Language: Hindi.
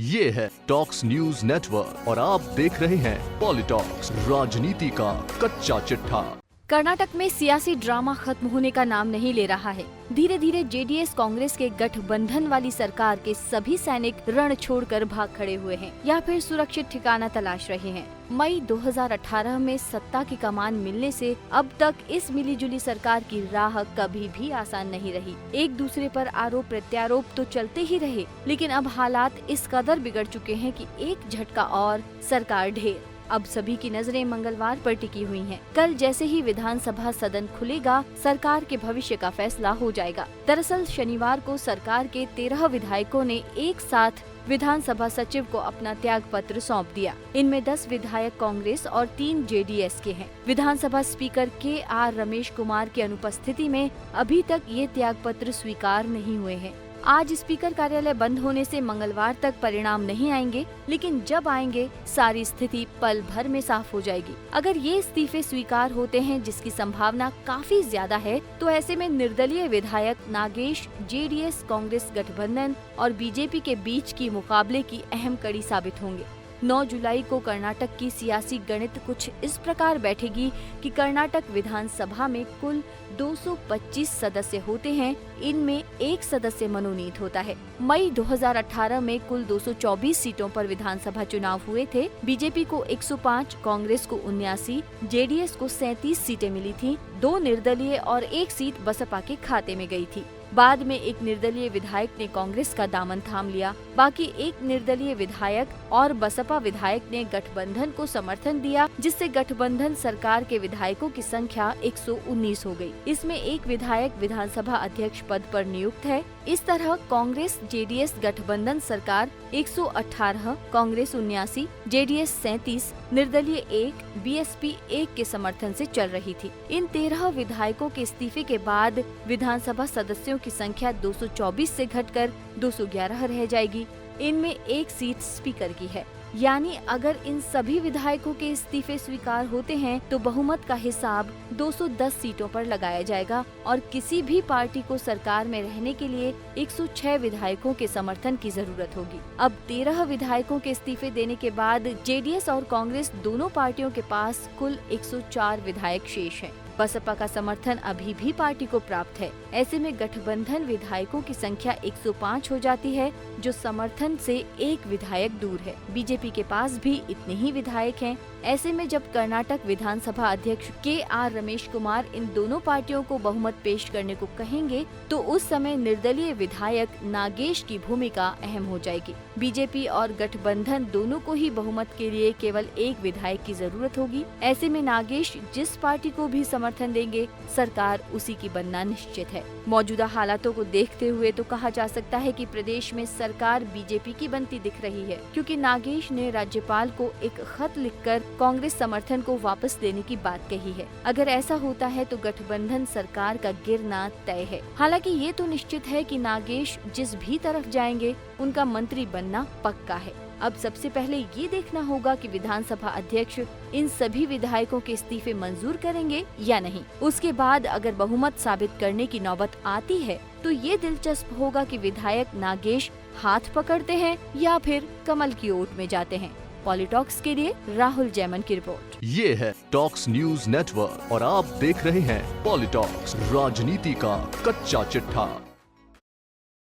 ये है टॉक्स न्यूज नेटवर्क और आप देख रहे हैं पॉलिटॉक्स, राजनीति का कच्चा चिट्ठा। कर्नाटक में सियासी ड्रामा खत्म होने का नाम नहीं ले रहा है। धीरे धीरे जेडीएस कांग्रेस के गठबंधन वाली सरकार के सभी सैनिक रण छोड़कर भाग खड़े हुए हैं या फिर सुरक्षित ठिकाना तलाश रहे हैं। मई 2018 में सत्ता की कमान मिलने से अब तक इस मिलीजुली सरकार की राह कभी भी आसान नहीं रही। एक दूसरे पर आरोप प्रत्यारोप तो चलते ही रहे, लेकिन अब हालात इस कदर बिगड़ चुके हैं कि एक झटका और सरकार ढेर। अब सभी की नजरें मंगलवार पर टिकी हुई हैं। कल जैसे ही विधानसभा सदन खुलेगा, सरकार के भविष्य का फैसला हो जाएगा। दरअसल शनिवार को सरकार के 13 विधायकों ने एक साथ विधानसभा सचिव को अपना त्याग पत्र सौंप दिया। इनमें 10 विधायक कांग्रेस और 3 जेडीएस के हैं। विधानसभा स्पीकर के.आर. रमेश कुमार की अनुपस्थिति में अभी तक ये त्याग पत्र स्वीकार नहीं हुए हैं। आज स्पीकर कार्यालय बंद होने से मंगलवार तक परिणाम नहीं आएंगे, लेकिन जब आएंगे सारी स्थिति पल भर में साफ हो जाएगी। अगर ये इस्तीफे स्वीकार होते हैं, जिसकी संभावना काफी ज्यादा है, तो ऐसे में निर्दलीय विधायक नागेश जेडीएस कांग्रेस गठबंधन और बीजेपी के बीच की मुकाबले की अहम कड़ी साबित होंगे। 9 जुलाई को कर्नाटक की सियासी गणित कुछ इस प्रकार बैठेगी कि कर्नाटक विधानसभा में कुल 225 सदस्य होते हैं। इनमें एक सदस्य मनोनीत होता है। मई 2018 में कुल 224 सीटों पर विधानसभा चुनाव हुए थे। बीजेपी को 105, कांग्रेस को 79, जेडीएस को 37 सीटें मिली थी। 2 निर्दलीय और 1 सीट बसपा के खाते में गई थी। बाद में एक निर्दलीय विधायक ने कांग्रेस का दामन थाम लिया। बाकी एक निर्दलीय विधायक और बसपा विधायक ने गठबंधन को समर्थन दिया, जिससे गठबंधन सरकार के विधायकों की संख्या 119 हो गई। इसमें एक विधायक विधानसभा अध्यक्ष पद पर नियुक्त है। इस तरह कांग्रेस जेडीएस गठबंधन सरकार 118, कांग्रेस 79, जेडीएस 37, निर्दलीय 1, बीएसपी 1 के समर्थन से चल रही थी। इन 13 विधायकों के इस्तीफे के बाद विधानसभा सदस्यों की संख्या 224 से घटकर 211 रह जाएगी। इनमें एक सीट स्पीकर की है। यानी अगर इन सभी विधायकों के इस्तीफे स्वीकार होते हैं, तो बहुमत का हिसाब 210 सीटों पर लगाया जाएगा और किसी भी पार्टी को सरकार में रहने के लिए 106 विधायकों के समर्थन की जरूरत होगी। अब 13 विधायकों के इस्तीफे देने के बाद जेडीएस और कांग्रेस दोनों पार्टियों के पास कुल 104 विधायक शेष हैं। बसपा का समर्थन अभी भी पार्टी को प्राप्त है। ऐसे में गठबंधन विधायकों की संख्या 105 हो जाती है, जो समर्थन से एक विधायक दूर है। बीजेपी के पास भी इतने ही विधायक हैं। ऐसे में जब कर्नाटक विधानसभा अध्यक्ष के.आर. रमेश कुमार इन दोनों पार्टियों को बहुमत पेश करने को कहेंगे, तो उस समय निर्दलीय विधायक नागेश की भूमिका अहम हो जाएगी। बीजेपी और गठबंधन दोनों को ही बहुमत के लिए केवल एक विधायक की जरूरत होगी। ऐसे में नागेश जिस पार्टी को भी समर्थन देंगे, सरकार उसी की बनना निश्चित है। मौजूदा हालातों को देखते हुए तो कहा जा सकता है कि प्रदेश में सरकार बीजेपी की बनती दिख रही है, क्योंकि नागेश ने राज्यपाल को एक खत लिखकर कांग्रेस समर्थन को वापस लेने की बात कही है। अगर ऐसा होता है तो गठबंधन सरकार का गिरना तय है। हालांकि ये तो निश्चित है कि नागेश जिस भी तरफ जाएंगे, उनका मंत्री बनना पक्का है। अब सबसे पहले ये देखना होगा कि विधानसभा अध्यक्ष इन सभी विधायकों के इस्तीफे मंजूर करेंगे या नहीं। उसके बाद अगर बहुमत साबित करने की नौबत आती है, तो ये दिलचस्प होगा कि विधायक नागेश हाथ पकड़ते हैं या फिर कमल की ओट में जाते हैं। पॉलिटॉक्स के लिए राहुल जैमन की रिपोर्ट। ये है टॉक्स न्यूज नेटवर्क और आप देख रहे हैं पॉलिटॉक्स, राजनीति का कच्चा चिट्ठा।